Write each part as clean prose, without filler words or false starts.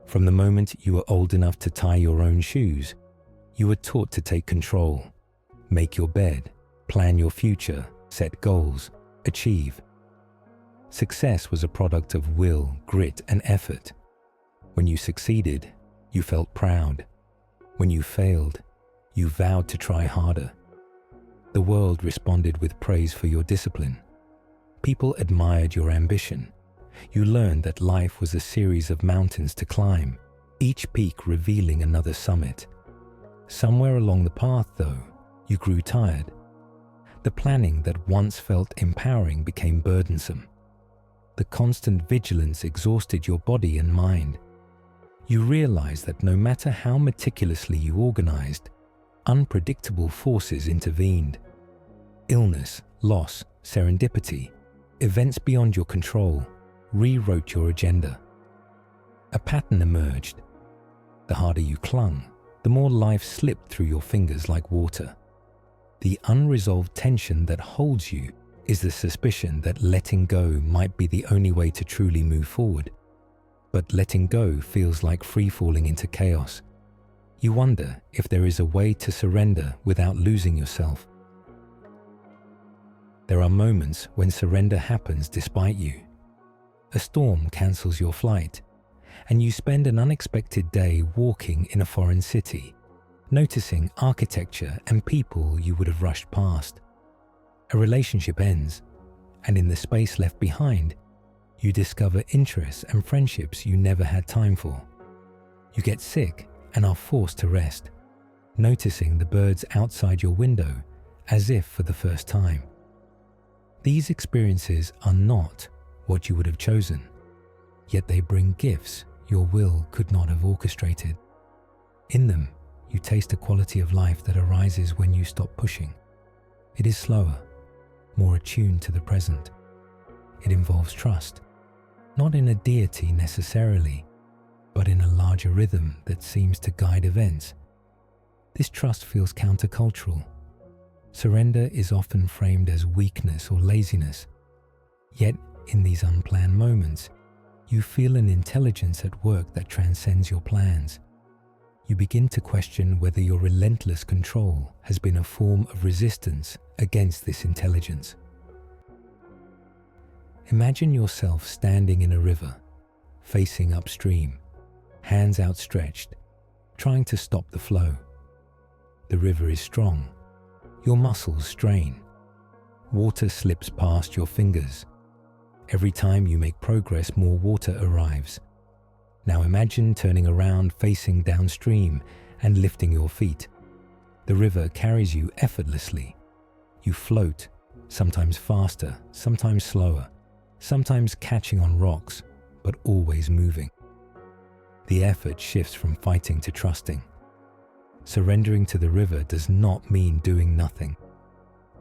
From the moment you were old enough to tie your own shoes, you were taught to take control, make your bed, plan your future, set goals, achieve. Success was a product of will, grit, and effort. When you succeeded, you felt proud. When you failed, you vowed to try harder. The world responded with praise for your discipline. People admired your ambition. You learned that life was a series of mountains to climb, each peak revealing another summit. Somewhere along the path, though, you grew tired. The planning that once felt empowering became burdensome. The constant vigilance exhausted your body and mind. You realized that no matter how meticulously you organized, unpredictable forces intervened. Illness, loss, serendipity, events beyond your control rewrote your agenda. A pattern emerged. The harder you clung, the more life slipped through your fingers like water. The unresolved tension that holds you is the suspicion that letting go might be the only way to truly move forward. But letting go feels like free-falling into chaos. You wonder if there is a way to surrender without losing yourself. There are moments when surrender happens despite you. A storm cancels your flight, and you spend an unexpected day walking in a foreign city, noticing architecture and people you would have rushed past. A relationship ends, and in the space left behind, you discover interests and friendships you never had time for. You get sick and are forced to rest, noticing the birds outside your window as if for the first time. These experiences are not what you would have chosen, yet they bring gifts your will could not have orchestrated. In them, you taste a quality of life that arises when you stop pushing. It is slower, more attuned to the present. It involves trust, not in a deity necessarily, but in a larger rhythm that seems to guide events. This trust feels countercultural. Surrender is often framed as weakness or laziness. Yet, in these unplanned moments, you feel an intelligence at work that transcends your plans. You begin to question whether your relentless control has been a form of resistance against this intelligence. Imagine yourself standing in a river, facing upstream, hands outstretched, trying to stop the flow. The river is strong. Your muscles strain. Water slips past your fingers. Every time you make progress, more water arrives. Now imagine turning around, facing downstream, and lifting your feet. The river carries you effortlessly. You float, sometimes faster, sometimes slower, sometimes catching on rocks, but always moving. The effort shifts from fighting to trusting. Surrendering to the river does not mean doing nothing.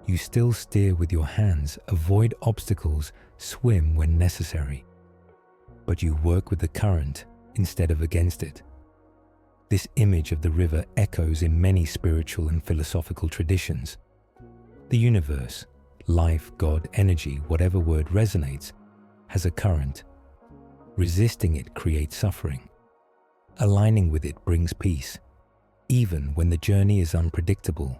You still steer with your hands, avoid obstacles, swim when necessary. But you work with the current instead of against it. This image of the river echoes in many spiritual and philosophical traditions. The universe, life, God, energy, whatever word resonates, has a current. Resisting it creates suffering. Aligning with it brings peace, even when the journey is unpredictable.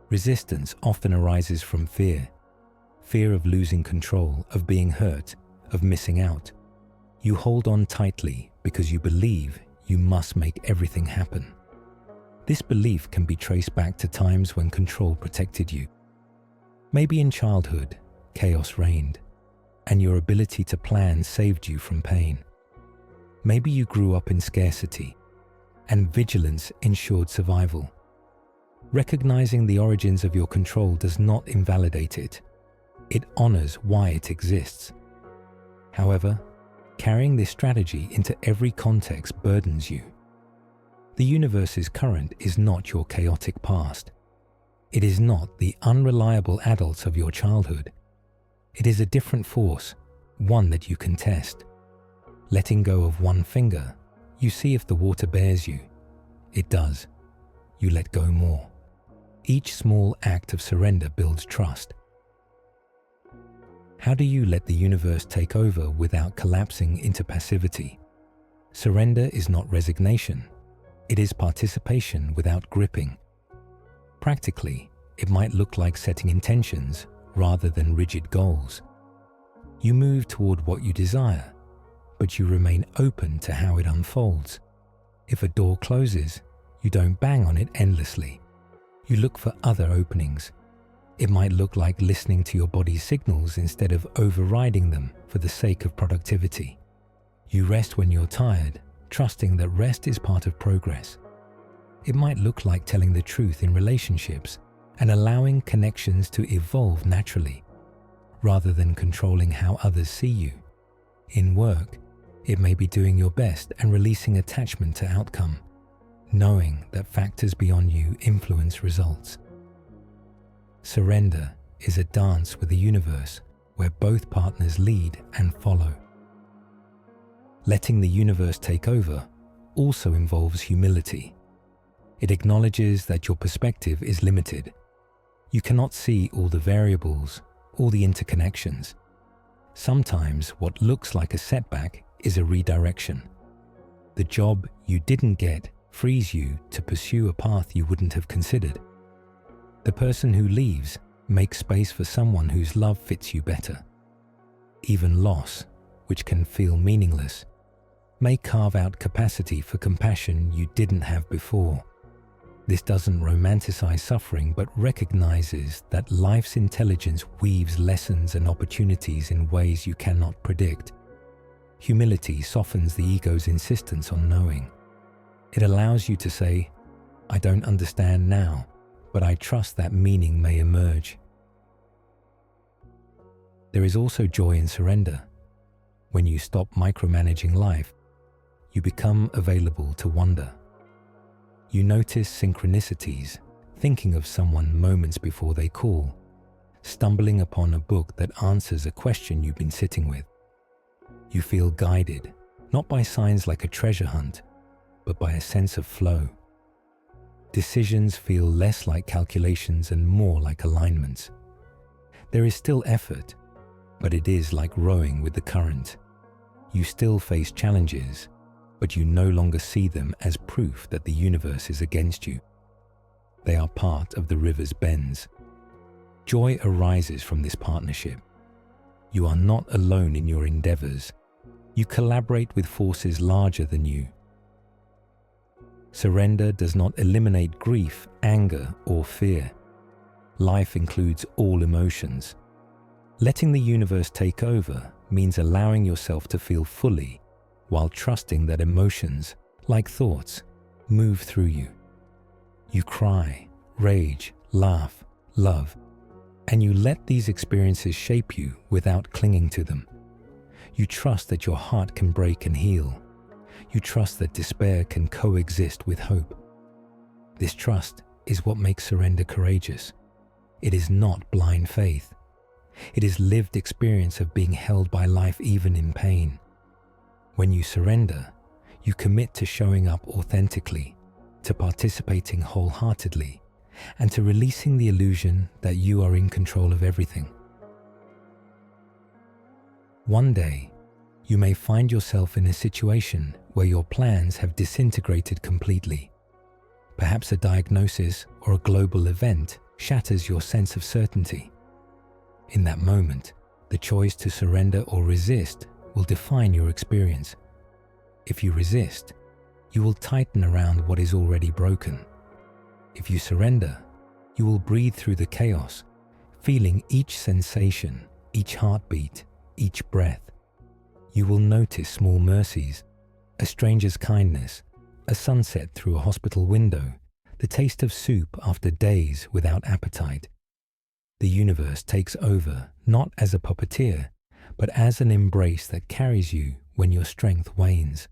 Resistance often arises from fear of losing control, of being hurt, of missing out. You hold on tightly because you believe you must make everything happen. This belief can be traced back to times when control protected you. Maybe in childhood, chaos reigned, and your ability to plan saved you from pain. Maybe you grew up in scarcity, and vigilance ensured survival. Recognizing the origins of your control does not invalidate it. It honors why it exists. However, carrying this strategy into every context burdens you. The universe's current is not your chaotic past. It is not the unreliable adults of your childhood. It is a different force, one that you can test. Letting go of one finger, you see if the water bears you. It does. You let go more. Each small act of surrender builds trust. How do you let the universe take over without collapsing into passivity? Surrender is not resignation. It is participation without gripping. Practically, it might look like setting intentions rather than rigid goals. You move toward what you desire, but you remain open to how it unfolds. If a door closes, you don't bang on it endlessly. You look for other openings. It might look like listening to your body's signals instead of overriding them for the sake of productivity. You rest when you're tired, trusting that rest is part of progress. It might look like telling the truth in relationships and allowing connections to evolve naturally, rather than controlling how others see you. In work, it may be doing your best and releasing attachment to outcome, knowing that factors beyond you influence results. Surrender is a dance with the universe where both partners lead and follow. Letting the universe take over also involves humility. It acknowledges that your perspective is limited. You cannot see all the variables, all the interconnections. Sometimes what looks like a setback is a redirection. The job you didn't get frees you to pursue a path you wouldn't have considered. The person who leaves makes space for someone whose love fits you better. Even loss, which can feel meaningless, may carve out capacity for compassion you didn't have before. This doesn't romanticize suffering, but recognizes that life's intelligence weaves lessons and opportunities in ways you cannot predict. Humility softens the ego's insistence on knowing. It allows you to say, "I don't understand now, but I trust that meaning may emerge." There is also joy in surrender. When you stop micromanaging life, you become available to wonder. You notice synchronicities, thinking of someone moments before they call, stumbling upon a book that answers a question you've been sitting with. You feel guided, not by signs like a treasure hunt, but by a sense of flow. Decisions feel less like calculations and more like alignments. There is still effort, but it is like rowing with the current. You still face challenges, but you no longer see them as proof that the universe is against you. They are part of the river's bends. Joy arises from this partnership. You are not alone in your endeavors. You collaborate with forces larger than you. Surrender does not eliminate grief, anger, or fear. Life includes all emotions. Letting the universe take over means allowing yourself to feel fully, while trusting that emotions, like thoughts, move through you. You cry, rage, laugh, love, and you let these experiences shape you without clinging to them. You trust that your heart can break and heal. You trust that despair can coexist with hope. This trust is what makes surrender courageous. It is not blind faith. It is lived experience of being held by life even in pain. When you surrender, you commit to showing up authentically, to participating wholeheartedly, and to releasing the illusion that you are in control of everything. One day, you may find yourself in a situation where your plans have disintegrated completely. Perhaps a diagnosis or a global event shatters your sense of certainty. In that moment, the choice to surrender or resist will define your experience. If you resist, you will tighten around what is already broken. If you surrender, you will breathe through the chaos, feeling each sensation, each heartbeat, each breath. You will notice small mercies, a stranger's kindness, a sunset through a hospital window, the taste of soup after days without appetite. The universe takes over, not as a puppeteer, but as an embrace that carries you when your strength wanes.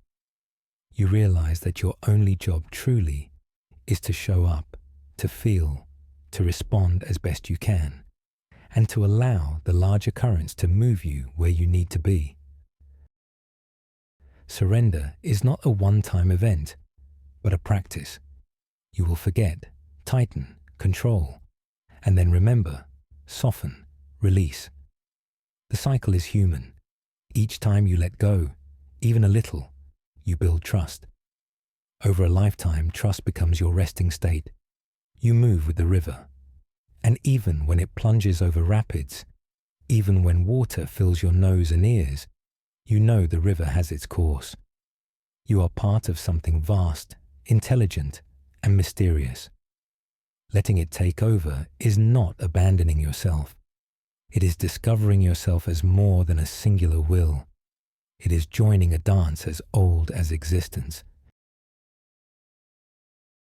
You realize that your only job truly is to show up, to feel, to respond as best you can, and to allow the larger currents to move you where you need to be. Surrender is not a one-time event, but a practice. You will forget, tighten, control, and then remember, soften, release. The cycle is human. Each time you let go, even a little, you build trust. Over a lifetime, trust becomes your resting state. You move with the river. And even when it plunges over rapids, even when water fills your nose and ears, you know the river has its course. You are part of something vast, intelligent, and mysterious. Letting it take over is not abandoning yourself. It is discovering yourself as more than a singular will. It is joining a dance as old as existence,